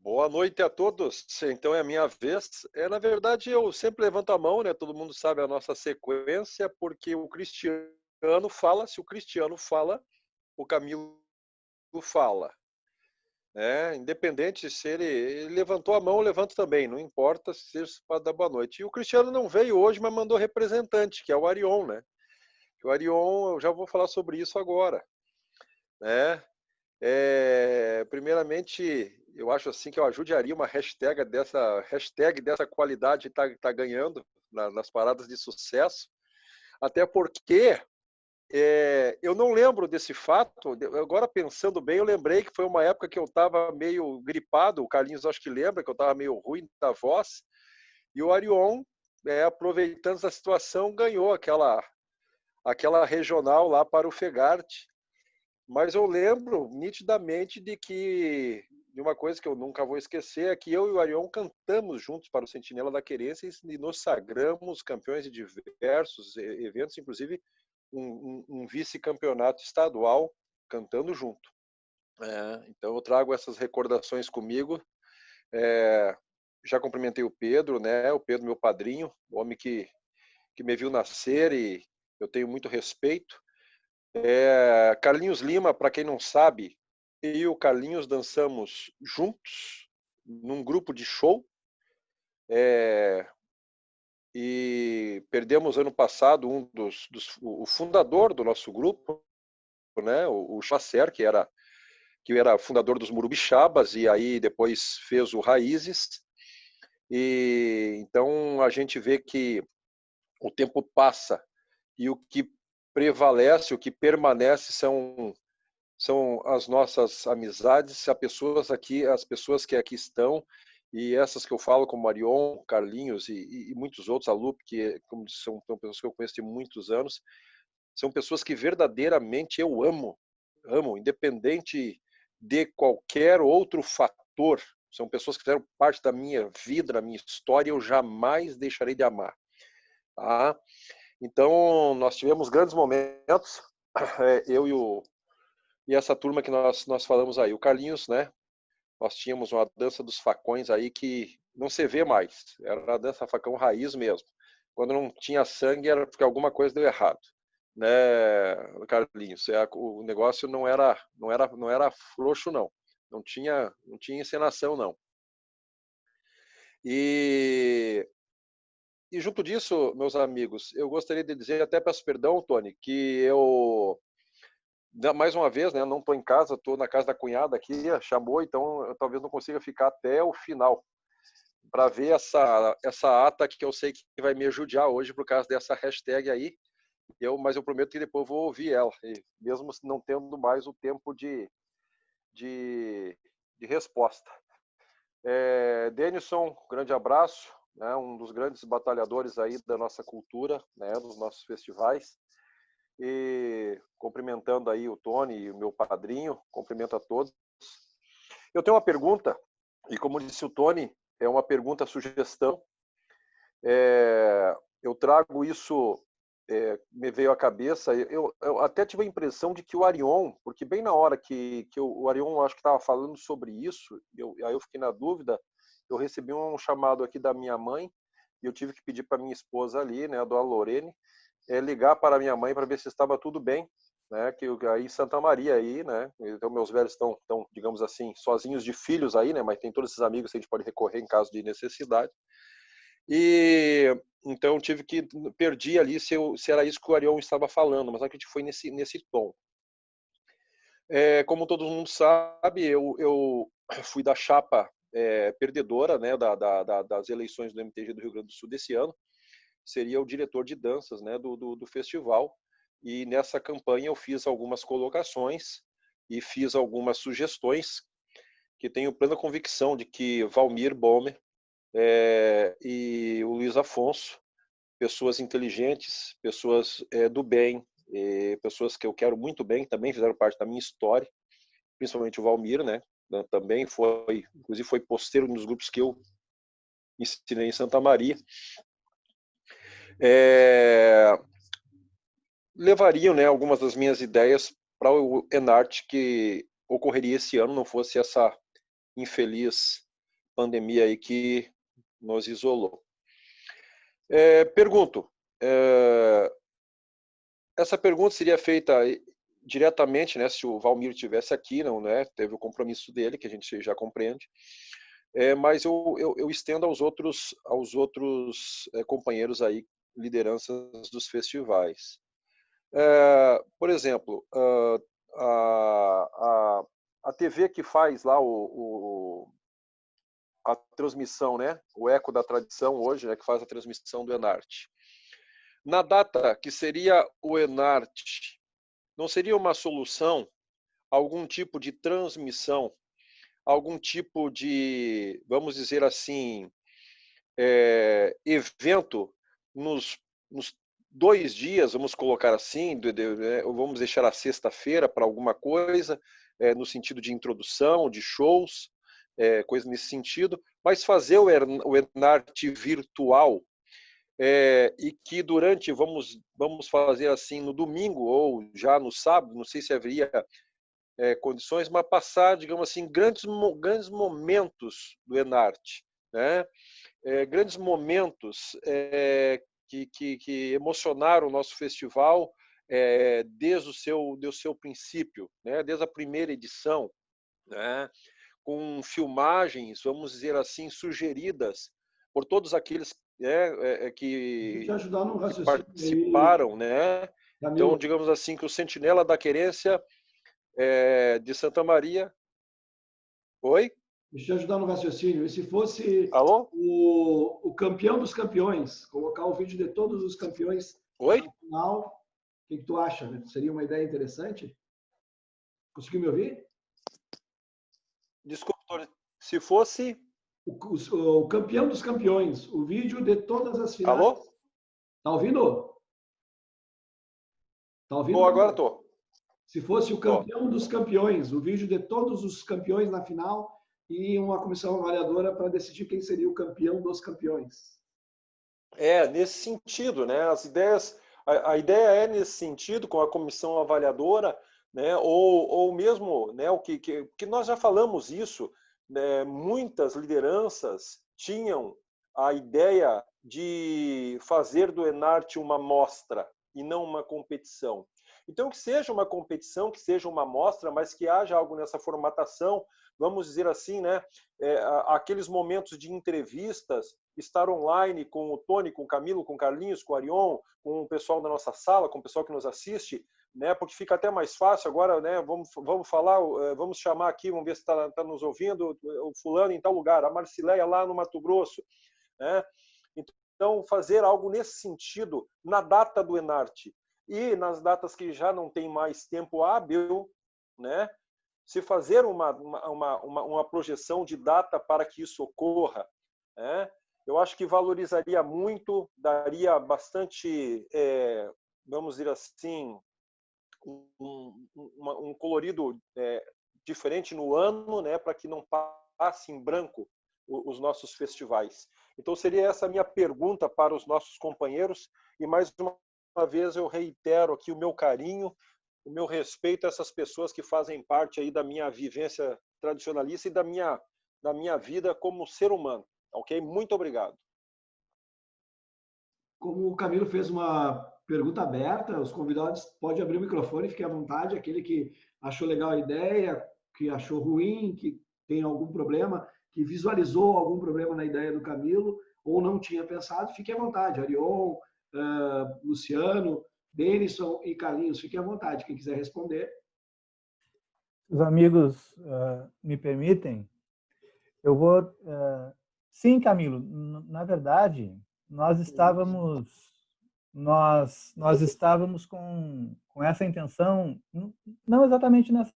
Boa noite a todos. Então é a minha vez. Na verdade, eu sempre levanto a mão, né? Todo mundo sabe a nossa sequência, porque o Cristiano fala, se o Cristiano fala, o Camilo fala, né? Independente se ele levantou a mão, eu levanto também, não importa se seja para dar boa noite. E o Cristiano não veio hoje, mas mandou representante, que é o Arion, né? O Arion, eu já vou falar sobre isso agora, né? Primeiramente, eu acho assim que eu ajudaria uma hashtag dessa qualidade tá ganhando nas paradas de sucesso, até porque eu não lembro desse fato. Agora pensando bem, eu lembrei que foi uma época que eu estava meio gripado. O Carlinhos acho que lembra que eu estava meio ruim da voz e o Arion, aproveitando essa situação, ganhou aquela regional lá para o Fegarte. Mas eu lembro nitidamente de uma coisa que eu nunca vou esquecer, é que eu e o Arion cantamos juntos para o Sentinela da Querência e nos sagramos campeões de diversos eventos, inclusive um vice-campeonato estadual cantando junto. Então eu trago essas recordações comigo. É, já cumprimentei o Pedro, né? O Pedro, meu padrinho, o homem que me viu nascer e eu tenho muito respeito. Carlinhos Lima, para quem não sabe, eu e o Carlinhos dançamos juntos num grupo de show, é, e perdemos ano passado o fundador do nosso grupo, né, o Chacer, que era fundador dos Murubixabas e aí depois fez o Raízes. E então a gente vê que o tempo passa e o que prevalece, o que permanece são as nossas amizades, as pessoas que aqui estão, e essas que eu falo, como Marion, Carlinhos e muitos outros, a Lupe, que como disse, são pessoas que eu conheço de muitos anos, são pessoas que verdadeiramente eu amo, independente de qualquer outro fator. São pessoas que fizeram parte da minha vida, da minha história, e eu jamais deixarei de amar. Tá? Então, nós tivemos grandes momentos, eu e essa turma que nós falamos aí. O Carlinhos, né? Nós tínhamos uma dança dos facões aí que não se vê mais. Era a dança facão raiz mesmo. Quando não tinha sangue era porque alguma coisa deu errado, né, Carlinhos? O negócio não era frouxo não. Não tinha encenação não. E junto disso, meus amigos, eu gostaria de dizer, até peço perdão, Tony, que eu mais uma vez, né, não estou em casa, estou na casa da cunhada aqui, chamou, então eu talvez não consiga ficar até o final para ver essa ata que eu sei que vai me ajudar hoje por causa dessa hashtag aí. Mas eu prometo que depois eu vou ouvir ela, mesmo não tendo mais o tempo de, de resposta. Denison, grande abraço, né, um dos grandes batalhadores aí da nossa cultura, né, dos nossos festivais. E cumprimentando aí o Tony e o meu padrinho, cumprimento a todos. Eu tenho uma pergunta, e como disse o Tony, é uma pergunta sugestão. Eu trago isso, me veio à cabeça. Eu até tive a impressão de que o Arion, porque bem na hora que o Arion acho que estava falando sobre isso, aí eu fiquei na dúvida, eu recebi um chamado aqui da minha mãe, e eu tive que pedir para minha esposa ali, né, a dona Lorene, ligar para minha mãe para ver se estava tudo bem, né? Que aí em Santa Maria aí, né? Então meus velhos estão, digamos assim, sozinhos de filhos aí, né? Mas tem todos esses amigos que a gente pode recorrer em caso de necessidade. E então tive que perdi ali se era isso que o Arion estava falando, mas acredito que foi nesse tom. Como todo mundo sabe, eu fui da chapa perdedora, né? Das eleições do MTG do Rio Grande do Sul desse ano. Seria o diretor de danças, né, do festival. E nessa campanha eu fiz algumas colocações e fiz algumas sugestões que tenho plena convicção de que Valmir Bomer e o Luiz Afonso, pessoas inteligentes, pessoas do bem, pessoas que eu quero muito bem, também fizeram parte da minha história, principalmente o Valmir, né? Também inclusive foi posteiro nos grupos que eu ensinei em Santa Maria. Levariam, né, algumas das minhas ideias para o Enarte que ocorreria esse ano, não fosse infeliz pandemia aí que nos isolou. Pergunto, essa pergunta seria feita diretamente, né, se o Valmir estivesse aqui, não, né, teve o compromisso dele, que a gente já compreende, mas eu estendo aos outros companheiros aí, lideranças dos festivais. Por exemplo, a TV que faz lá a transmissão, né, o Eco da Tradição hoje, né, que faz a transmissão do Enarte. Na data que seria o Enarte, não seria uma solução algum tipo de transmissão, algum tipo de, vamos dizer assim, evento nos 2 dias, vamos colocar assim, vamos deixar a sexta-feira para alguma coisa, no sentido de introdução, de shows, coisa nesse sentido, mas fazer o Enarte virtual, e que durante, vamos fazer assim, no domingo ou já no sábado, não sei se haveria condições, mas passar, digamos assim, grandes momentos do Enarte, né? Grandes momentos que emocionaram o nosso festival desde o seu princípio, né? Desde a primeira edição, né? Com filmagens, vamos dizer assim, sugeridas por todos aqueles Deixa eu te ajudar no que raciocínio aí, participaram, né? Então, Camilo. digamos assim, que o Sentinela da Querência de Santa Maria. Oi? Deixa eu te ajudar no raciocínio. E se fosse Alô? o campeão dos campeões, colocar o vídeo de todos os campeões Oi? no final, o que tu acha? Seria uma ideia interessante? Conseguiu me ouvir? Desculpa, Tony. Se fosse. O campeão dos campeões, o vídeo de todas as finais. Alô? Tá ouvindo? Tá ouvindo, Tô, agora Camilo? tô. Se fosse o Tô. campeão dos campeões, o vídeo de todos os campeões na final e uma comissão avaliadora para decidir quem seria o campeão dos campeões. Nesse sentido, né? As ideias, a ideia é nesse sentido, com a comissão avaliadora, né? Ou mesmo, né? O que nós já falamos isso, né? Muitas lideranças tinham a ideia de fazer do Enarte uma mostra e não uma competição. Então, que seja uma competição, que seja uma mostra, mas que haja algo nessa formatação, vamos dizer assim, né? Aqueles momentos de entrevistas, estar online com o Tony, com o Camilo, com o Carlinhos, com o Arion, com o pessoal da nossa sala, com o pessoal que nos assiste, né? Porque fica até mais fácil agora, né? Vamos falar, vamos chamar aqui, vamos ver se está nos ouvindo, o fulano em tal lugar, a Marcileia lá no Mato Grosso, né? Então, fazer algo nesse sentido na data do Enarte e nas datas que já não tem mais tempo hábil, né? Se fazer uma projeção de data para que isso ocorra, né? Eu acho que valorizaria muito, daria bastante, vamos dizer assim, um colorido diferente no ano, né, para que não passe em branco os nossos festivais. Então, seria essa a minha pergunta para os nossos companheiros, e mais uma vez eu reitero aqui o meu carinho, o meu respeito a essas pessoas que fazem parte aí da minha vivência tradicionalista e da minha vida como ser humano. Ok? Muito obrigado. Como o Camilo fez uma pergunta aberta, os convidados podem abrir o microfone, fique à vontade. Aquele que achou legal a ideia, que achou ruim, que tem algum problema, que visualizou algum problema na ideia do Camilo, ou não tinha pensado, fique à vontade. Arion, Luciano, Denison e Carlinhos, fiquem à vontade. Quem quiser responder. Os amigos me permitem, eu vou... Sim, Camilo, na verdade, nós estávamos com essa intenção, não exatamente nessa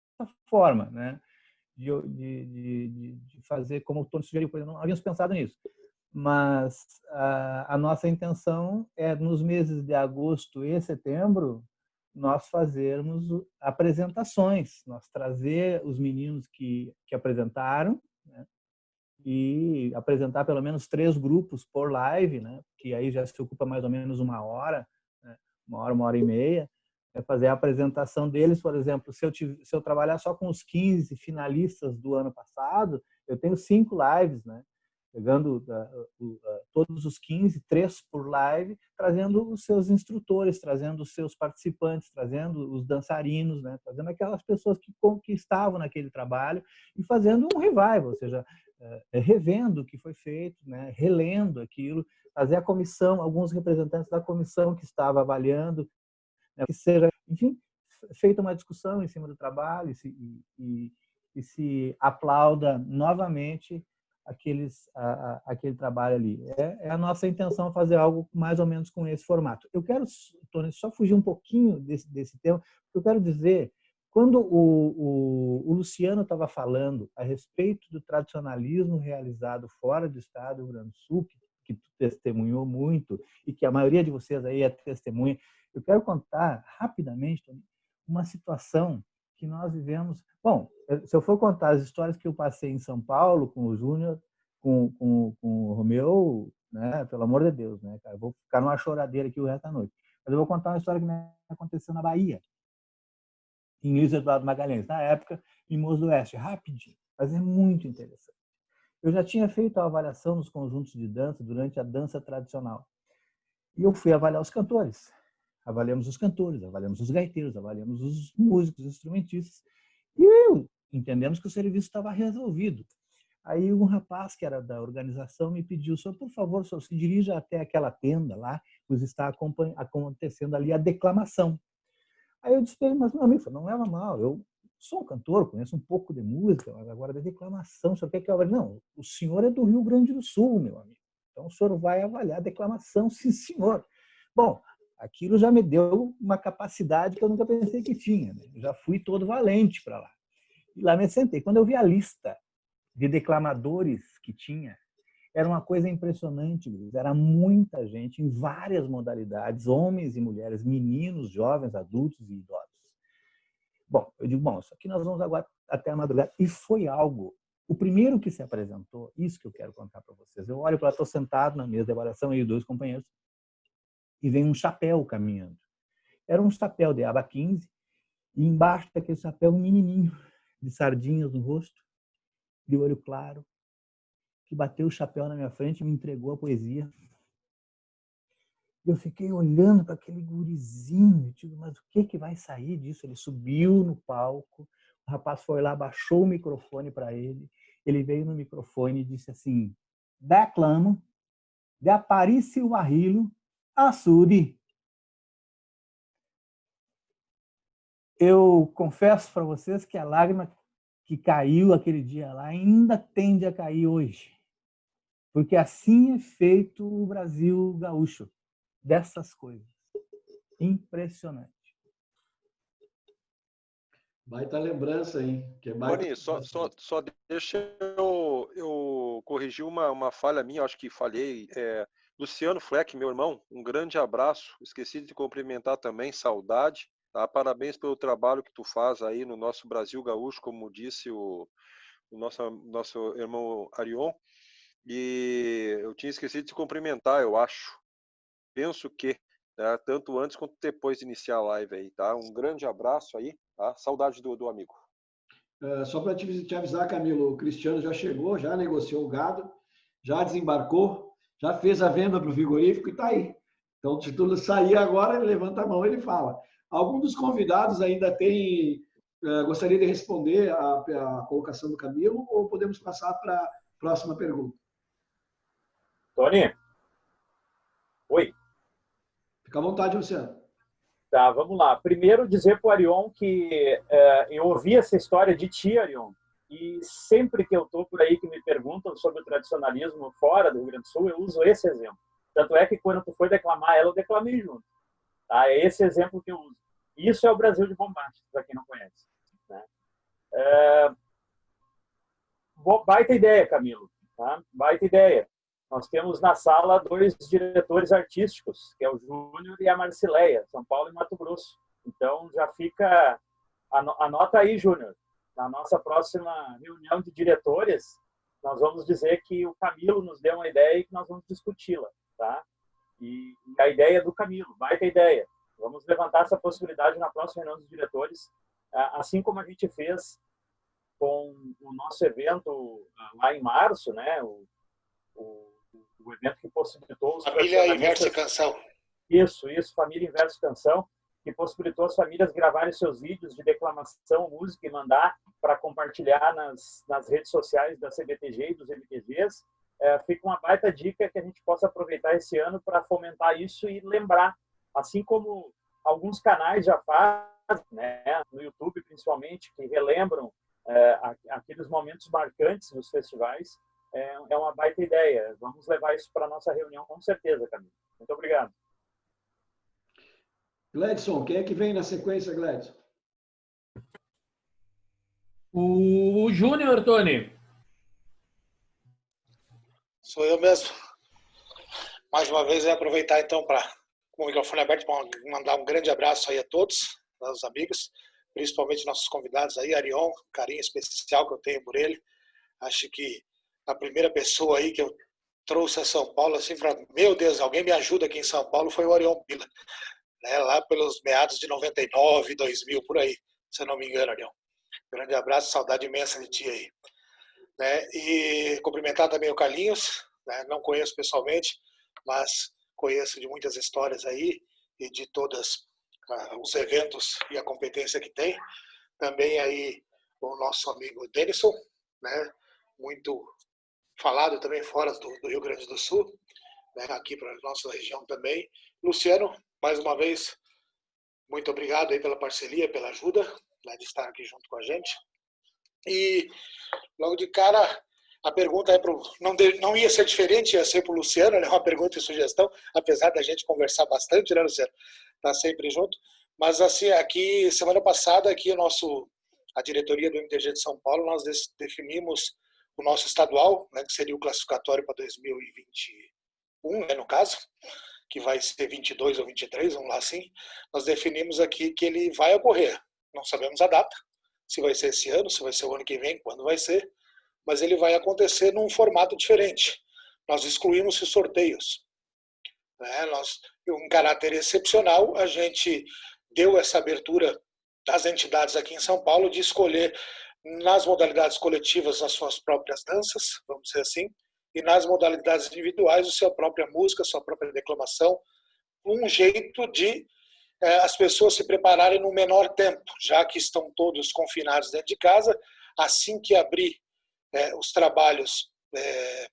forma, né? De fazer como o Tony sugeriu, por exemplo, não havíamos pensado nisso. Mas a nossa intenção é, nos meses de agosto e setembro, nós fazermos apresentações, nós trazer os meninos que apresentaram, né? E apresentar pelo menos 3 grupos por live, né? Que aí já se ocupa mais ou menos 1 hora, né? 1 hora e meia, fazer a apresentação deles. Por exemplo, se eu trabalhar só com os 15 finalistas do ano passado, Eu tenho 5 lives, né? Pegando todos os 15, 3 por live, trazendo os seus instrutores, trazendo os seus participantes, trazendo os dançarinos, né? Trazendo aquelas pessoas que estavam naquele trabalho e fazendo um revival, ou seja, revendo o que foi feito, né? Relendo aquilo, trazer a comissão, alguns representantes da comissão que estava avaliando, né? Que seja, enfim, feita uma discussão em cima do trabalho e se aplauda novamente aquele trabalho ali. É a nossa intenção fazer algo mais ou menos com esse formato. Eu quero, Tony, só fugir um pouquinho desse tema, porque eu quero dizer, quando o Luciano estava falando a respeito do tradicionalismo realizado fora do estado do Rio Grande do Sul, que tu testemunhou muito e que a maioria de vocês aí é testemunha, eu quero contar rapidamente, Tony, uma situação que nós vivemos. Bom, se eu for contar as histórias que eu passei em São Paulo com o Júnior, com o Romeu, né? Pelo amor de Deus, né, cara? Eu vou ficar numa choradeira aqui o resto da noite. Mas eu vou contar uma história que me aconteceu na Bahia, em Luiz Eduardo Magalhães, na época, em Moço do Oeste, rapidinho, mas é muito interessante. Eu já tinha feito a avaliação nos conjuntos de dança durante a dança tradicional. E eu fui avaliar os cantores. Avaliamos os cantores, avaliamos os gaiteiros, avaliamos os músicos, os instrumentistas. E entendemos que o serviço estava resolvido. Aí um rapaz que era da organização me pediu: "Senhor, por favor, senhor, se dirija até aquela tenda lá, pois está acontecendo ali a declamação." Aí eu disse para ele: "Mas, meu amigo, não leva mal, eu sou um cantor, conheço um pouco de música, mas agora da declamação, o senhor quer que eu avalie?" "Não, o senhor é do Rio Grande do Sul, meu amigo. Então o senhor vai avaliar a declamação, sim, senhor." Bom, aquilo já me deu uma capacidade que eu nunca pensei que tinha, né? Eu já fui todo valente para lá. E lá me sentei. Quando eu vi a lista de declamadores que tinha, era uma coisa impressionante, Luiz. Era muita gente em várias modalidades, homens e mulheres, meninos, jovens, adultos e idosos. Bom, eu digo, bom, isso aqui nós vamos agora até a madrugada. E foi algo. O primeiro que se apresentou, isso que eu quero contar para vocês. Eu olho para lá, estou sentado na mesa de avaliação, eu e 2 companheiros, e vem um chapéu caminhando. Era um chapéu de aba 15, e embaixo daquele chapéu um menininho de sardinhas no rosto, de olho claro, que bateu o chapéu na minha frente e me entregou a poesia. Eu fiquei olhando para aquele gurizinho, digo, mas o que vai sair disso? Ele subiu no palco, o rapaz foi lá, baixou o microfone para ele, ele veio no microfone e disse assim: "Declamo de Aparício Barrilo, açude." Eu confesso para vocês que a lágrima que caiu aquele dia lá ainda tende a cair hoje. Porque assim é feito o Brasil gaúcho, dessas coisas. Impressionante. Baita lembrança, hein? Que é baita Tony, só deixa eu corrigir uma falha minha, acho que falhei. Luciano Fleck, meu irmão, um grande abraço. Esqueci de te cumprimentar também, saudade. Tá? Parabéns pelo trabalho que tu faz aí no nosso Brasil gaúcho, como disse o nosso irmão Arion. E eu tinha esquecido de te cumprimentar, eu acho. Penso que, tá? Tanto antes quanto depois de iniciar a live aí, tá? Um grande abraço aí, tá? Saudade do amigo. Só para te avisar, Camilo, o Cristiano já chegou, já negociou o gado, já desembarcou, já fez a venda para o frigorífico e está aí. Então, se tudo sair agora, ele levanta a mão e ele fala. Algum dos convidados ainda tem, gostaria de responder a colocação do Camilo ou podemos passar para a próxima pergunta? Tony? Oi. Fica à vontade, Luciano. Tá, vamos lá. Primeiro dizer para o Arion que eu ouvi essa história de ti, Arion, e sempre que eu estou por aí que me perguntam sobre o tradicionalismo fora do Rio Grande do Sul, eu uso esse exemplo. Tanto é que quando tu foi declamar ela, eu declamei junto. Tá? É esse exemplo que eu uso. Isso é o Brasil de Bombásticos, para quem não conhece. Né? Baita ideia, Camilo. Tá? Baita ideia. Nós temos na sala 2 diretores artísticos, que é o Júnior e a Marcileia, São Paulo e Mato Grosso. Então, já fica... Anota aí, Júnior. Na nossa próxima reunião de diretores, nós vamos dizer que o Camilo nos deu uma ideia e que nós vamos discuti-la. Tá? E a ideia do Camilo, vai ter ideia. Vamos levantar essa possibilidade na próxima reunião dos diretores, assim como a gente fez com o nosso evento lá em março, né? O evento que possibilitou os Família Inversa Canção. Isso, Família Inversa Canção, que possibilitou as famílias gravarem seus vídeos de declamação, música e mandar para compartilhar nas redes sociais da CBTG e dos MTGs. Fica uma baita dica que a gente possa aproveitar esse ano para fomentar isso e lembrar, assim como alguns canais já fazem, né, no YouTube principalmente, que relembram aqueles momentos marcantes dos festivais. É uma baita ideia. Vamos levar isso para a nossa reunião, com certeza, Camilo. Muito obrigado. Gledson, quem é que vem na sequência, Gledson? O Júnior, Tony. Sou eu mesmo. Mais uma vez, eu vou aproveitar então com o microfone aberto para mandar um grande abraço aí a todos, aos amigos, principalmente nossos convidados aí, Arion, carinho especial que eu tenho por ele. Acho que a primeira pessoa aí que eu trouxe a São Paulo, assim, para, meu Deus, alguém me ajuda aqui em São Paulo, foi o Arion Pila, né, lá pelos meados de 99, 2000, por aí, se eu não me engano, Arion. Grande abraço, saudade imensa de ti aí. Né? E cumprimentar também o Carlinhos, né? Não conheço pessoalmente, mas conheço de muitas histórias aí e de todos os eventos e a competência que tem. Também aí o nosso amigo Denison, né? Muito falado também fora do Rio Grande do Sul, né? Aqui para a nossa região também. Luciano, mais uma vez, muito obrigado aí pela parceria, pela ajuda, né? De estar aqui junto com a gente. E logo de cara, a pergunta não ia ser diferente, ia ser para o Luciano, né? Uma pergunta e sugestão, apesar da gente conversar bastante, né, Luciano? Tá sempre junto. Mas assim, aqui, semana passada, aqui a diretoria do MTG de São Paulo, nós definimos o nosso estadual, né, que seria o classificatório para 2021, né, no caso, que vai ser 22 ou 23, vamos lá assim. Nós definimos aqui que ele vai ocorrer. Não sabemos a data, se vai ser esse ano, se vai ser o ano que vem, quando vai ser, mas ele vai acontecer num formato diferente. Nós excluímos os sorteios. Né? Em caráter excepcional, a gente deu essa abertura às entidades aqui em São Paulo de escolher nas modalidades coletivas as suas próprias danças, vamos dizer assim, e nas modalidades individuais a sua própria música, a sua própria declamação, um jeito de as pessoas se prepararem no menor tempo, já que estão todos confinados dentro de casa. Assim que abrir os trabalhos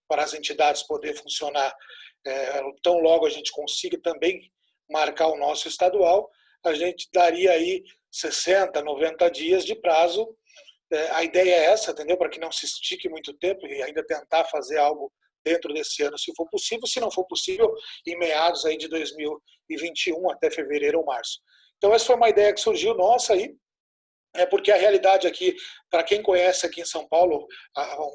para as entidades poder funcionar, tão logo a gente consiga também marcar o nosso estadual, a gente daria aí 60, 90 dias de prazo. A ideia é essa, entendeu? Para que não se estique muito tempo e ainda tentar fazer algo dentro desse ano, se for possível. Se não for possível, em meados aí de 2021, até fevereiro ou março. Então, essa foi uma ideia que surgiu nossa aí, porque a realidade aqui, para quem conhece aqui em São Paulo,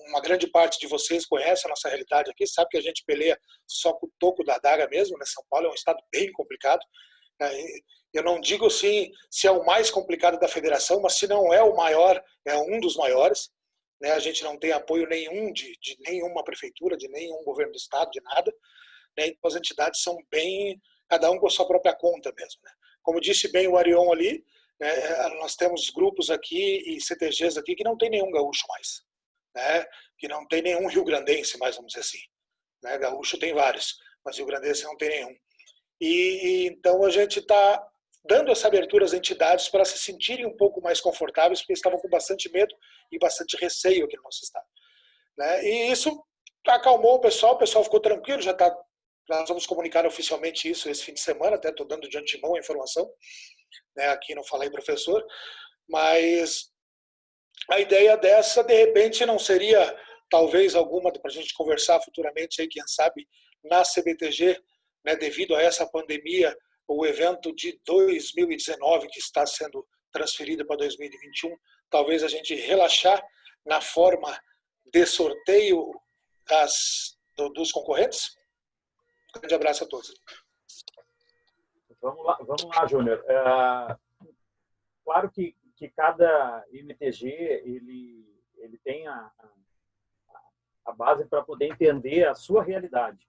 uma grande parte de vocês conhece a nossa realidade aqui, sabe que a gente peleia só com o toco da adaga mesmo, né? São Paulo é um estado bem complicado. Eu não digo assim se é o mais complicado da federação, mas se não é o maior, é um dos maiores. Né? A gente não tem apoio nenhum de nenhuma prefeitura, de nenhum governo do estado, de nada. Né? Então as entidades são bem, cada um com a sua própria conta mesmo. Né? Como disse bem o Arion ali, nós temos grupos aqui e CTGs aqui que não tem nenhum gaúcho mais. Né? Que não tem nenhum rio-grandense mais, vamos dizer assim. Né? Gaúcho tem vários, mas rio-grandense não tem nenhum. E então a gente está dando essa abertura às entidades para se sentirem um pouco mais confortáveis, porque estavam com bastante medo e bastante receio aqui no nosso estado. Né? E isso acalmou o pessoal ficou tranquilo, nós vamos comunicar oficialmente isso esse fim de semana, até estou dando de antemão a informação, né? Aqui não falei professor, mas a ideia dessa, de repente, não seria talvez alguma para a gente conversar futuramente, aí, quem sabe, na CBTG, né, devido a essa pandemia, o evento de 2019 que está sendo transferido para 2021, talvez a gente relaxar na forma de sorteio dos concorrentes. Um grande abraço a todos. Vamos lá, Júnior. Claro que cada MTG ele tem a base para poder entender a sua realidade.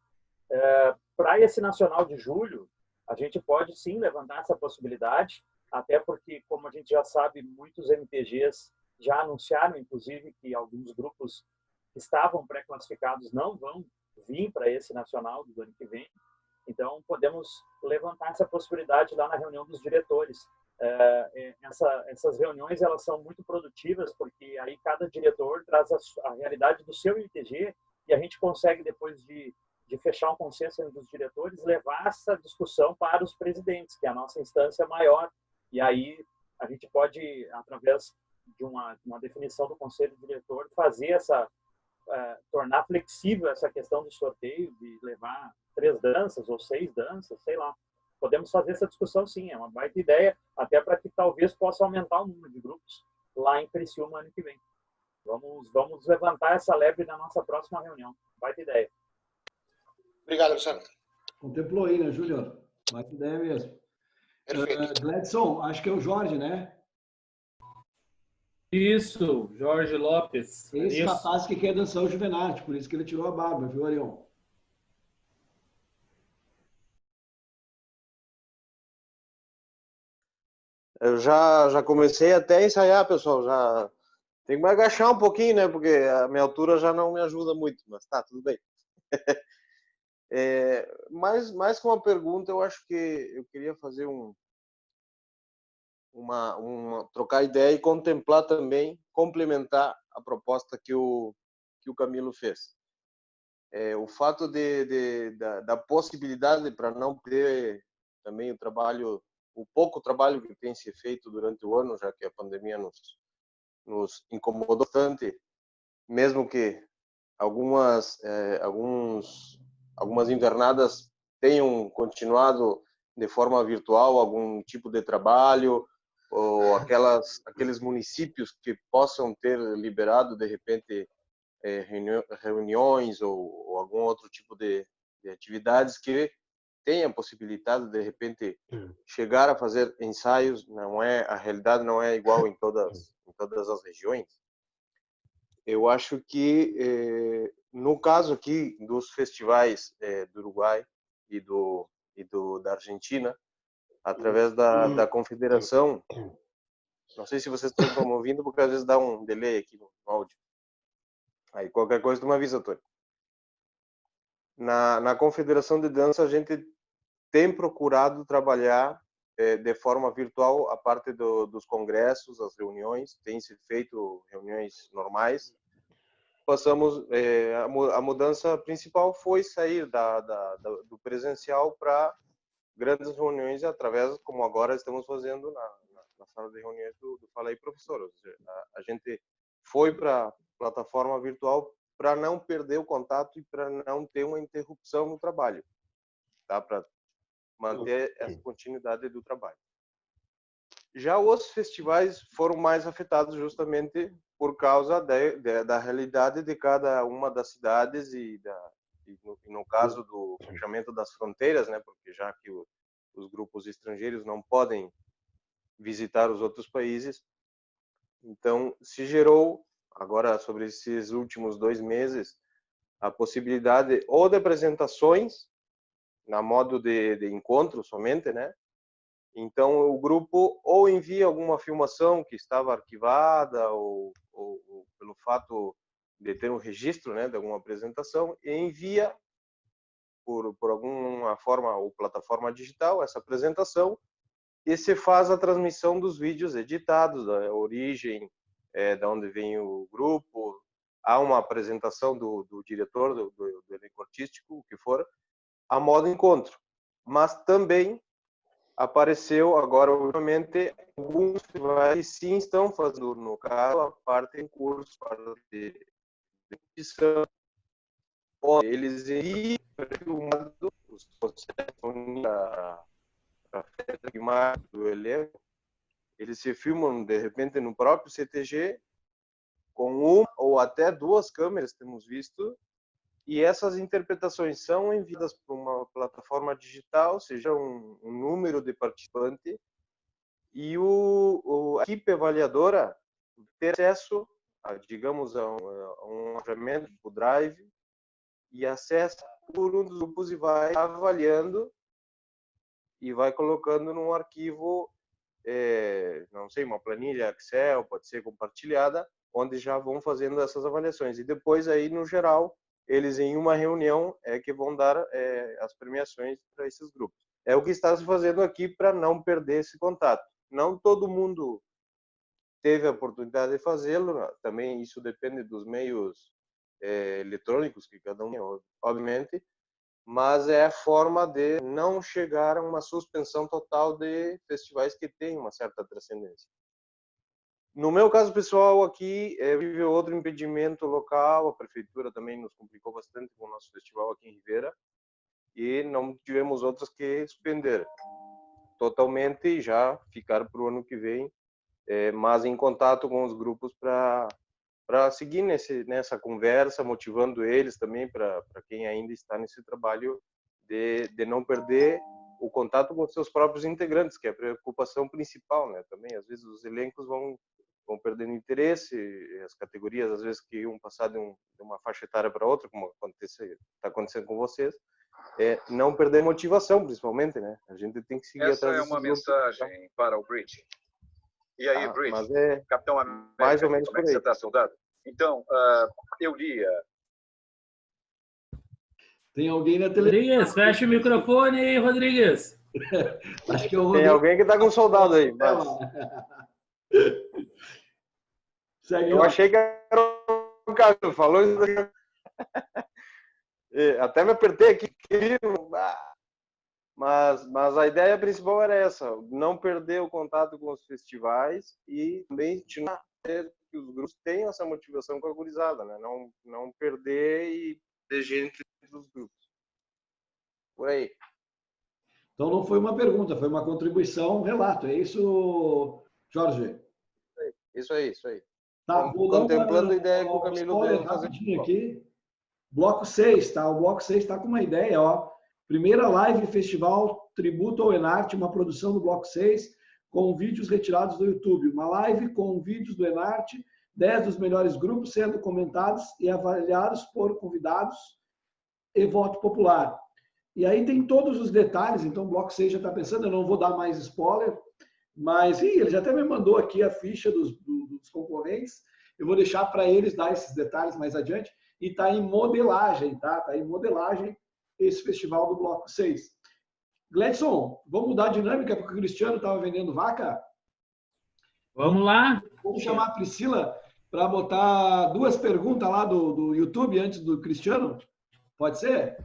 Para esse Nacional de Julho, a gente pode sim levantar essa possibilidade, até porque, como a gente já sabe, muitos MTGs já anunciaram, inclusive, que alguns grupos que estavam pré-classificados não vão vir para esse nacional do ano que vem. Então, podemos levantar essa possibilidade lá na reunião dos diretores. Essas reuniões elas são muito produtivas, porque aí cada diretor traz a realidade do seu ITG e a gente consegue, depois de fechar um consenso entre os diretores, levar essa discussão para os presidentes, que é a nossa instância maior. E aí a gente pode, através de uma definição do conselho diretor, fazer tornar flexível essa questão do sorteio, de levar 3 danças ou 6 danças, sei lá. Podemos fazer essa discussão, sim, é uma baita ideia, até para que talvez possa aumentar o número de grupos lá em Criciúma ano que vem. Vamos levantar essa lebre na nossa próxima reunião. Baita ideia. Obrigado, Luciano. Contemplou aí, né, Júnior? Baita ideia mesmo. Gladson, acho que é o Jorge, né? Isso, Jorge Lopes. Esse Isso. rapaz que quer dançar o Juvenarte, por isso que ele tirou a barba, viu, Arion? Eu já comecei até a ensaiar, pessoal. Já tenho que me agachar um pouquinho, né? Porque a minha altura já não me ajuda muito, mas tá, tudo bem. Mais que uma pergunta, eu acho que eu queria fazer trocar ideia e contemplar também, complementar a proposta que o Camilo fez. O fato da possibilidade para não ter também o pouco trabalho que tem se feito durante o ano, já que a pandemia nos incomodou bastante, mesmo que algumas internadas tenham continuado de forma virtual algum tipo de trabalho, ou aqueles municípios que possam ter liberado de repente reuniões ou algum outro tipo de atividades que tenha possibilidade de repente chegar a fazer ensaios. A realidade não é igual em todas as regiões. Eu acho que no caso aqui dos festivais do Uruguai e da Argentina, através da confederação, não sei se vocês estão me ouvindo, porque às vezes dá um delay aqui no áudio. Aí qualquer coisa tu me avisa, Tony. Na confederação de dança a gente tem procurado trabalhar de forma virtual a parte dos congressos, as reuniões, tem se feito reuniões normais. Passamos, a mudança principal foi sair do presencial para grandes reuniões através, como agora estamos fazendo na sala de reuniões do Fala aí, Professor. Ou seja, a gente foi para a plataforma virtual para não perder o contato e para não ter uma interrupção no trabalho, tá? Para manter essa continuidade do trabalho. Já os festivais foram mais afetados justamente por causa da realidade de cada uma das cidades e no caso do fechamento das fronteiras, né? Porque já que os grupos estrangeiros não podem visitar os outros países, então se gerou agora sobre esses últimos 2 meses a possibilidade ou de apresentações na modo de encontro somente, né? Então o grupo ou envia alguma filmação que estava arquivada ou pelo fato de ter um registro, né, de alguma apresentação, e envia por alguma forma ou plataforma digital essa apresentação e se faz a transmissão dos vídeos editados, da origem, da onde vem o grupo, há uma apresentação do diretor, do elenco artístico, o que for, a modo encontro. Mas também apareceu agora, obviamente, alguns festivais que sim estão fazendo, no caso, a parte em curso, a parte de edição, onde eles iriam filmando os processos a festa de marca do elenco, eles se filmam de repente no próprio CTG com uma ou até 2 câmeras, temos visto, e essas interpretações são enviadas para uma plataforma digital, seja um número de participantes, e a equipe avaliadora ter acesso digamos, a um ferramenta, o Drive, e acessa por um dos grupos e vai avaliando e vai colocando num arquivo não sei, uma planilha Excel, pode ser compartilhada, onde já vão fazendo essas avaliações. E depois aí, no geral, eles em uma reunião que vão dar as premiações para esses grupos. É o que está se fazendo aqui para não perder esse contato. Não todo mundo teve a oportunidade de fazê-lo, também isso depende dos meios eletrônicos que cada um tem, obviamente, mas é a forma de não chegar a uma suspensão total de festivais que têm uma certa transcendência. No meu caso pessoal aqui, vive outro impedimento local, a prefeitura também nos complicou bastante com o nosso festival aqui em Ribeira, e não tivemos outras que suspender totalmente e já ficar para o ano que vem, mas em contato com os grupos para seguir nessa conversa, motivando eles também, para quem ainda está nesse trabalho, de não perder o contato com seus próprios integrantes, que é a preocupação principal, né? Também, às vezes, os elencos vão perdendo interesse, as categorias, às vezes, que iam passar de uma faixa etária para outra, como está acontecendo com vocês, não perder motivação, principalmente, né? A gente tem que seguir Essa atrás é desses uma grupos. mensagem para o Bridge. E aí, Bridge, mas Capitão América, mais ou menos como é que por aí. você está, soldado? Então, eu lia... Tem alguém na televisão. Rodrigues, fecha o microfone aí, Rodrigues. Acho que é o Tem Rodrigo. alguém que está com soldado aí, mas... Segue, Eu achei que era o Cássio, falou isso daí. Até me apertei aqui, mas a ideia principal era essa, não perder o contato com os festivais e também que os grupos tenham essa motivação com a gurizada, né? Não perder e ter gente dos grupos. Por aí. Então não foi uma pergunta, foi uma contribuição, um relato. É isso, Jorge? Isso aí. Tá, vou dar Contemplando a ideia que o Camilo spoiler deu fazer. rapidinho aqui. Bloco 6, tá? O bloco 6 está com uma ideia, ó. Primeira live festival Tributo ao Enarte, uma produção do bloco 6, com vídeos retirados do YouTube. Uma live com vídeos do Enarte, 10 dos melhores grupos sendo comentados e avaliados por convidados e voto popular. E aí tem todos os detalhes, então o bloco 6 já está pensando, eu não vou dar mais spoiler, mas ele já até me mandou aqui a ficha dos concorrentes, eu vou deixar para eles dar esses detalhes mais adiante, e está em modelagem, tá? Está em modelagem esse festival do bloco 6. Gledson, vamos mudar a dinâmica porque o Cristiano estava vendendo vaca? Vamos lá. Vamos chamar a Priscila para botar 2 perguntas lá do YouTube antes do Cristiano? Pode ser?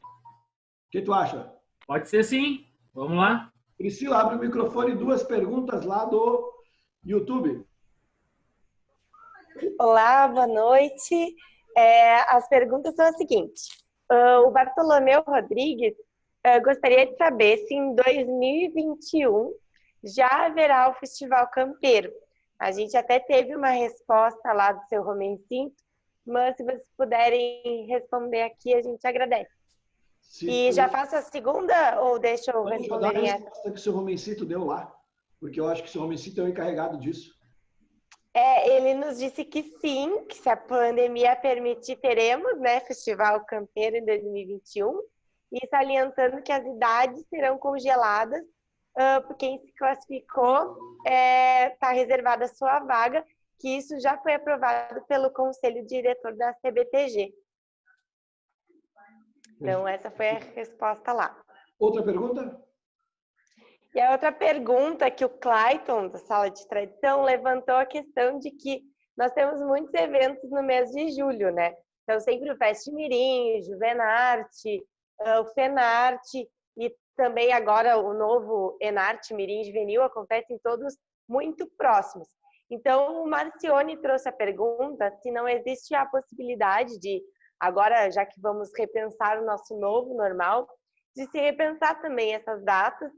O que tu acha? Pode ser sim. Vamos lá. Priscila, abre o microfone, 2 perguntas lá do YouTube. Olá, boa noite. As perguntas são as seguintes. O Bartolomeu Rodrigues gostaria de saber se em 2021 já haverá o Festival Campeiro. A gente até teve uma resposta lá do seu Romencinto, mas se vocês puderem responder aqui, a gente agradece. E já faço a segunda ou deixa eu responder essa? A resposta que o seu Romencito deu lá, porque eu acho que o seu Romencito é o encarregado disso. Ele nos disse que sim, que se a pandemia permitir, teremos, né, Festival Campeiro em 2021, e salientando que as idades serão congeladas, por quem se classificou está reservada a sua vaga, que isso já foi aprovado pelo Conselho Diretor da CBTG. Então, essa foi a resposta lá. Outra pergunta? E a outra pergunta que o Clayton, da Sala de Tradição, levantou a questão de que nós temos muitos eventos no mês de julho, né? Então, sempre o Fest Mirim, o Juvenarte, o Fenarte e também agora o novo Enarte Mirim Juvenil acontecem todos muito próximos. Então, o Marcione trouxe a pergunta se não existe a possibilidade de, agora, já que vamos repensar o nosso novo normal, de se repensar também essas datas,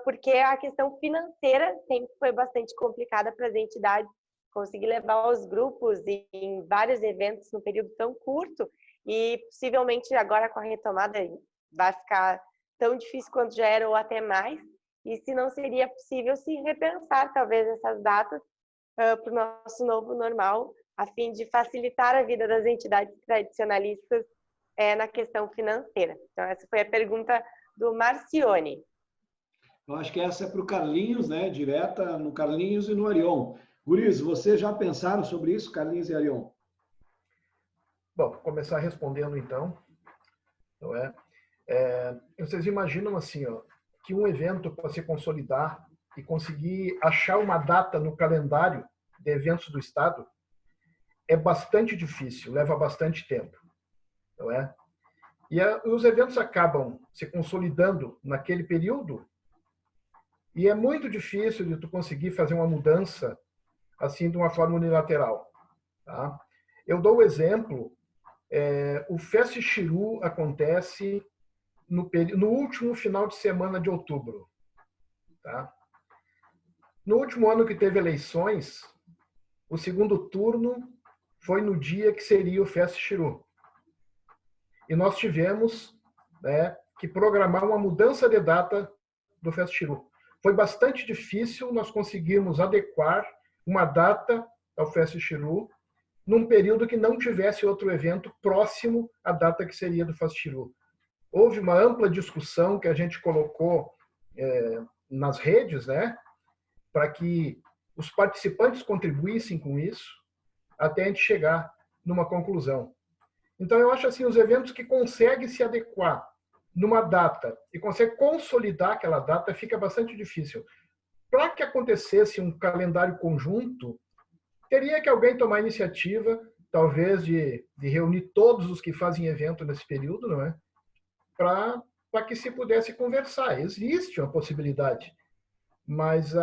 porque a questão financeira sempre foi bastante complicada para as entidades conseguir levar os grupos em vários eventos num período tão curto e possivelmente agora com a retomada vai ficar tão difícil quanto já era ou até mais, e se não seria possível se repensar talvez essas datas para o nosso novo normal, a fim de facilitar a vida das entidades tradicionalistas na questão financeira. Então essa foi a pergunta do Marcione. Eu acho que essa é para o Carlinhos, né? Direta no Carlinhos e no Arion. Guris, vocês já pensaram sobre isso, Carlinhos e Arion? Bom, vou começar respondendo então. Não é? Vocês imaginam assim, ó, que um evento para se consolidar e conseguir achar uma data no calendário de eventos do Estado é bastante difícil, leva bastante tempo. Não é? E os eventos acabam se consolidando naquele período e é muito difícil de tu conseguir fazer uma mudança assim de uma forma unilateral. Tá? Eu dou o exemplo, o Fest Chiru acontece no último final de semana de outubro. Tá? No último ano que teve eleições, o segundo turno foi no dia que seria o Fest Chiru. E nós tivemos, né, que programar uma mudança de data do Fest Chiru. Foi bastante difícil nós conseguirmos adequar uma data ao Fest Chiru num período que não tivesse outro evento próximo à data que seria do Fest Chiru. Houve uma ampla discussão que a gente colocou nas redes, né, para que os participantes contribuíssem com isso, até a gente chegar numa conclusão. Então, eu acho assim, os eventos que conseguem se adequar numa data e conseguem consolidar aquela data, fica bastante difícil. Para que acontecesse um calendário conjunto, teria que alguém tomar a iniciativa, talvez, de reunir todos os que fazem evento nesse período, não é? Para que se pudesse conversar. Existe uma possibilidade, mas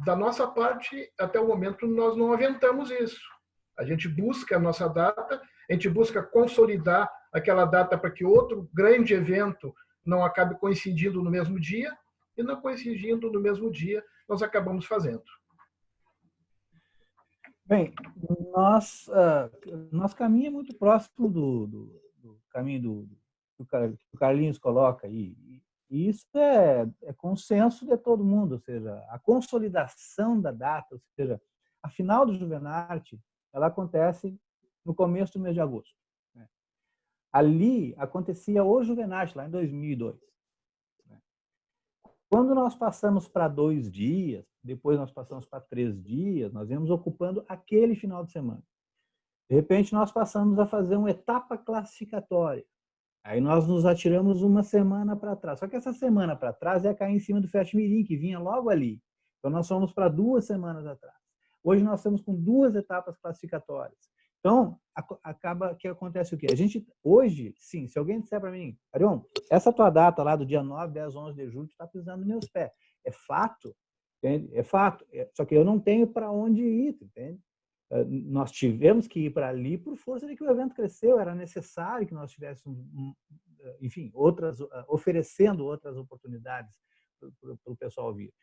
da nossa parte, até o momento, nós não aventamos isso. A gente busca a nossa data, a gente busca consolidar aquela data para que outro grande evento não acabe coincidindo no mesmo dia, e não coincidindo no mesmo dia, nós acabamos fazendo. Bem, nosso caminho é muito próximo do caminho que o Carlinhos coloca aí. E isso é consenso de todo mundo, ou seja, a consolidação da data, ou seja, a final do Juvenarte, ela acontece no começo do mês de agosto. Ali acontecia o Juvenarte, lá em 2002. Quando nós passamos para 2 dias, depois nós passamos para 3 dias, nós íamos ocupando aquele final de semana. De repente, nós passamos a fazer uma etapa classificatória. Aí nós nos atiramos uma semana para trás. Só que essa semana para trás ia cair em cima do Fest Mirim, que vinha logo ali. Então, nós fomos para 2 semanas atrás. Hoje nós estamos com 2 etapas classificatórias. Então, acaba que acontece o quê? A gente, hoje, sim, se alguém disser para mim, Arion, essa tua data lá do dia 9, 10, 11 de julho, tu está pisando nos meus pés. É fato, entende? É fato. Só que eu não tenho para onde ir, entende? Nós tivemos que ir para ali por força de que o evento cresceu, era necessário que nós tivéssemos, enfim, oferecendo outras oportunidades para o pessoal vir.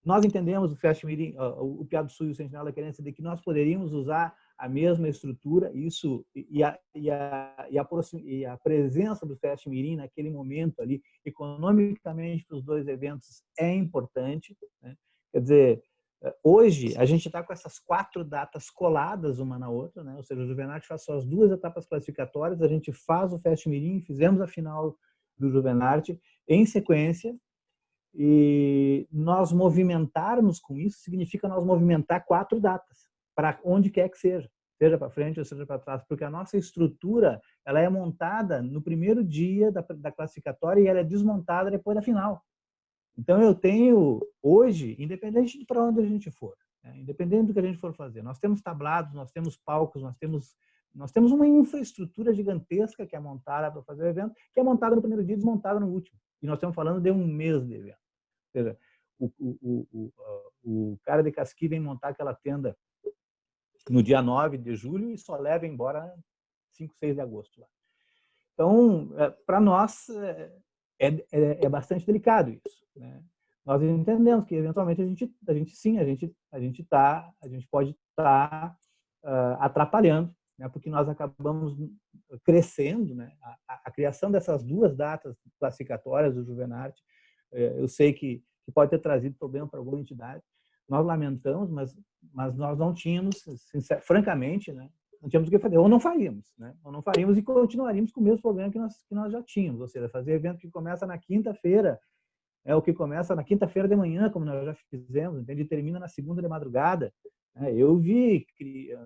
Nós entendemos o Fest Mirim, o Piá do Sul e o Sentinela da Querência, de que nós poderíamos usar a mesma estrutura, isso e a presença do Fest Mirim naquele momento ali, economicamente para os 2 eventos é importante, né? Quer dizer, hoje a gente está com essas 4 datas coladas uma na outra, né? Ou seja, o Juvenarte faz só as 2 etapas classificatórias, a gente faz o Fest Mirim, fizemos a final do Juvenarte em sequência. E nós movimentarmos com isso significa nós movimentar 4 datas, para onde quer que seja para frente ou seja para trás, porque a nossa estrutura ela é montada no primeiro dia da classificatória e ela é desmontada depois da final. Então eu tenho hoje, independente de para onde a gente for, né, independente do que a gente for fazer, nós temos tablados, nós temos palcos, nós temos uma infraestrutura gigantesca que é montada para fazer o evento, que é montada no primeiro dia e desmontada no último. E nós estamos falando de 1 mês de evento. Ou seja, o cara de Casqui vem montar aquela tenda no dia 9 de julho e só leva embora 5, 6 de agosto. Lá. Então, para nós, é bastante delicado isso. Né? Nós entendemos que, eventualmente, a gente pode estar atrapalhando, né? Porque nós acabamos crescendo, né? A criação dessas 2 datas classificatórias do Juvenarte, eu sei que pode ter trazido problema para alguma entidade. Nós lamentamos, mas nós não tínhamos, francamente, né, não tínhamos o que fazer. Ou não faríamos, né? Ou não faríamos e continuaríamos com o mesmo problema que nós já tínhamos. Ou seja, fazer evento que começa na quinta-feira o que começa na quinta-feira de manhã, como nós já fizemos, entende? E termina na segunda de madrugada. Eu vi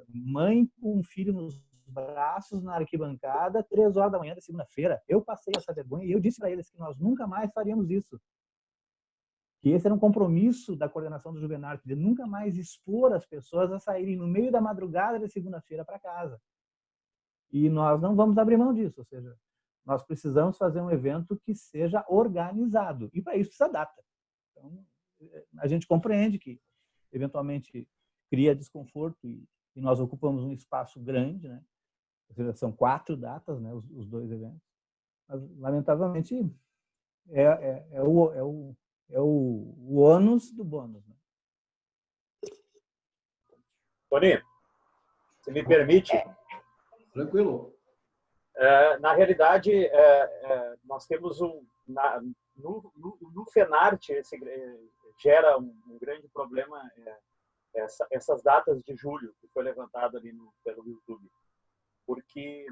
mãe com um filho nos braços na arquibancada, 3 horas da manhã da segunda-feira. Eu passei essa vergonha e eu disse para eles que nós nunca mais faríamos isso. Que esse era um compromisso da coordenação do Juvenarte, de nunca mais expor as pessoas a saírem no meio da madrugada de segunda-feira para casa. E nós não vamos abrir mão disso, ou seja, nós precisamos fazer um evento que seja organizado. E para isso precisa data. Então, a gente compreende que, eventualmente, cria desconforto e nós ocupamos um espaço grande, né? Ou seja, são 4 datas, né? Os 2 eventos. Mas, lamentavelmente, é o ônus do bônus. Né? Tony, se me permite... Tranquilo. Na realidade, nós temos no FENARTE, gera um grande problema essas datas de julho que foi levantado ali pelo YouTube, porque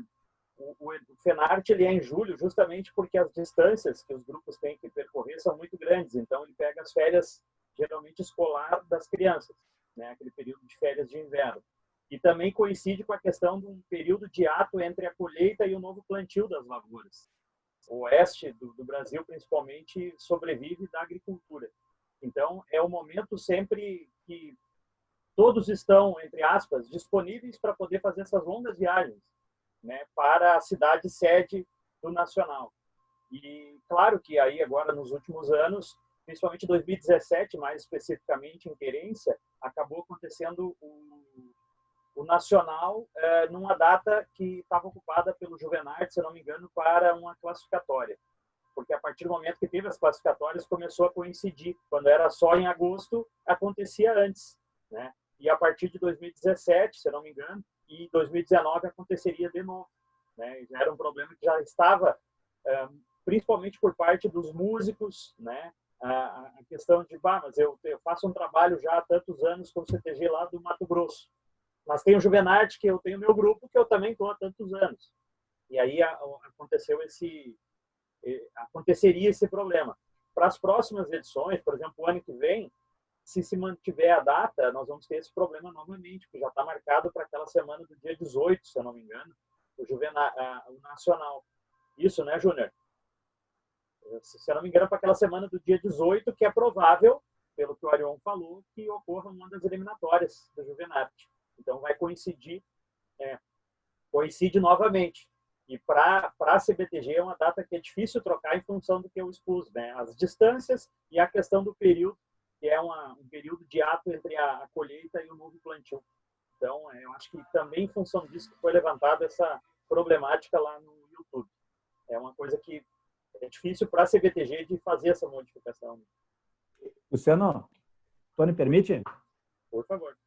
o FENARTE ele é em julho justamente porque as distâncias que os grupos têm que percorrer são muito grandes, então ele pega as férias geralmente escolar das crianças, né, aquele período de férias de inverno. E também coincide com a questão de um período de ato entre a colheita e o novo plantio das lavouras. O oeste do Brasil, principalmente, sobrevive da agricultura. Então, é o momento sempre que todos estão, entre aspas, disponíveis para poder fazer essas longas viagens, né, para a cidade sede do Nacional. E, claro que aí, agora, nos últimos anos, principalmente 2017, mais especificamente em Querência, acabou acontecendo o Nacional numa data que estava ocupada pelo Juvenarte, se eu não me engano, para uma classificatória. Porque a partir do momento que teve as classificatórias, começou a coincidir. Quando era só em agosto, acontecia antes, né? E a partir de 2017, se eu não me engano, e 2019 aconteceria de novo, né? Já era um problema que já estava, principalmente por parte dos músicos, né? A questão de, mas eu faço um trabalho já há tantos anos com o CTG lá do Mato Grosso. Mas tem o Juvenarte, que eu tenho meu grupo, que eu também estou há tantos anos. E aí aconteceria esse problema. Para as próximas edições, por exemplo, o ano que vem, se mantiver a data, nós vamos ter esse problema novamente, que já está marcado para aquela semana do dia 18, se eu não me engano, o Nacional. Isso, né, Júnior? Se eu não me engano, para aquela semana do dia 18, que é provável, pelo que o Arion falou, que ocorra uma das eliminatórias do Juvenarte. Então, vai coincide novamente. E para a CBTG é uma data que é difícil trocar em função do que eu expus, né? As distâncias e a questão do período, que é um período de ato entre a colheita e o novo plantio. Então, eu acho que também em função disso que foi levantada essa problemática lá no YouTube. É uma coisa que é difícil para a CBTG de fazer essa modificação. Luciano, Tony, permite? Por favor.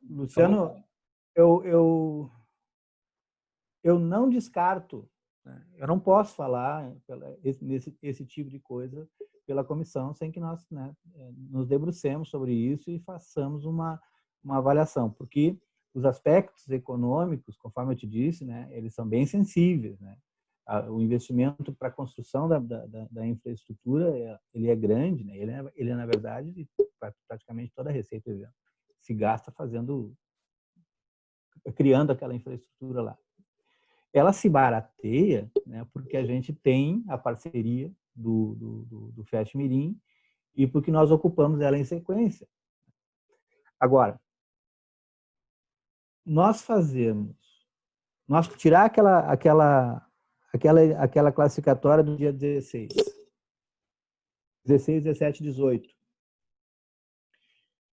Luciano, eu não descarto, né? Eu não posso falar esse tipo de coisa pela comissão sem que nós, né, nos debrucemos sobre isso e façamos uma avaliação, porque os aspectos econômicos, conforme eu te disse, né, eles são bem sensíveis, né? O investimento para a construção da infraestrutura ele é grande, né? Ele é, na verdade, praticamente toda a receita se gasta criando aquela infraestrutura lá. Ela se barateia, né, porque a gente tem a parceria do Fest Mirim e porque nós ocupamos ela em sequência. Agora, nós tirar aquela classificatória do dia 16, 17, 18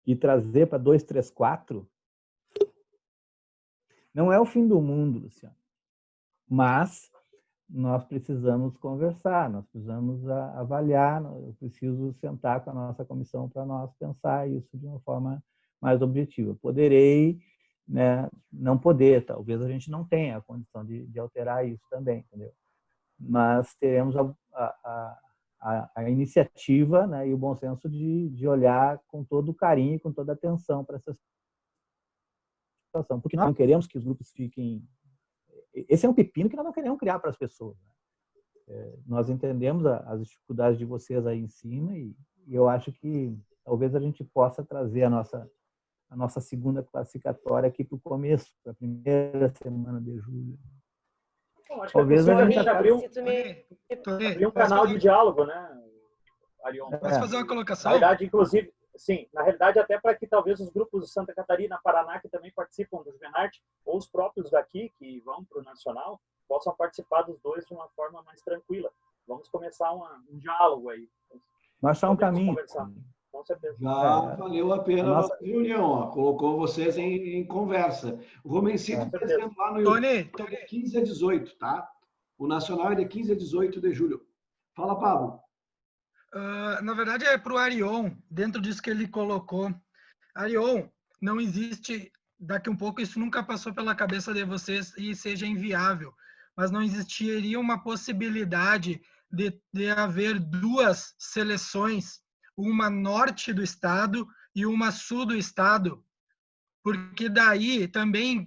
e trazer para 2, 3, 4, não é o fim do mundo, Luciano. Mas nós precisamos conversar, nós precisamos avaliar, eu preciso sentar com a nossa comissão para nós pensar isso de uma forma mais objetiva. Poderei, né, não poder, talvez a gente não tenha a condição de alterar isso também, entendeu? Mas teremos a iniciativa, né, e o bom senso de olhar com todo o carinho e com toda a atenção para essa situação, porque nós não queremos que os grupos fiquem... Esse é um pepino que nós não queremos criar para as pessoas, né? nós entendemos as dificuldades de vocês aí em cima e eu acho que talvez a gente possa trazer a nossa segunda classificatória aqui para o começo, para a primeira semana de julho. Bom, acho Talvez que é a gente possível abrir um canal de diálogo, né, Arion? Posso fazer uma colocação? Na verdade, inclusive, sim, na realidade, até para que talvez os grupos de Santa Catarina, Paraná, que também participam do Juvenarte, ou os próprios daqui, que vão para o Nacional, possam participar dos dois de uma forma mais tranquila. Vamos começar um diálogo aí. Nós achar um caminho. Conversar. Com certeza. Já valeu a pena a nossa reunião, ó. Colocou vocês em conversa. O Romencito está dizendo lá no YouTube, de 15 a 18, tá? O Nacional é de 15 a 18 de julho. Fala, Pablo. Na verdade, é para o Arion, dentro disso que ele colocou. Arion, não existe, daqui um pouco, isso nunca passou pela cabeça de vocês e seja inviável, mas não existiria uma possibilidade de haver duas seleções, uma norte do estado e uma sul do estado, porque daí também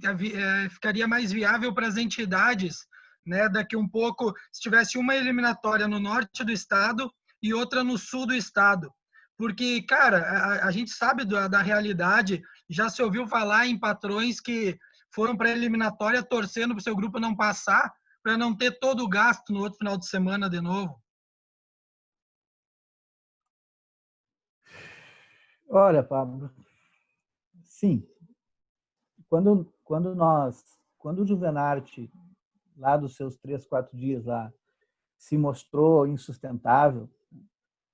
ficaria mais viável para as entidades, né? Daqui um pouco, se tivesse uma eliminatória no norte do estado e outra no sul do estado. Porque, cara, a gente sabe da realidade, já se ouviu falar em patrões que foram para a eliminatória torcendo para o seu grupo não passar, para não ter todo o gasto no outro final de semana de novo. Olha, Pablo, sim. Quando o Juvenarte, lá dos seus 3, 4 dias lá, se mostrou insustentável,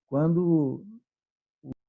quando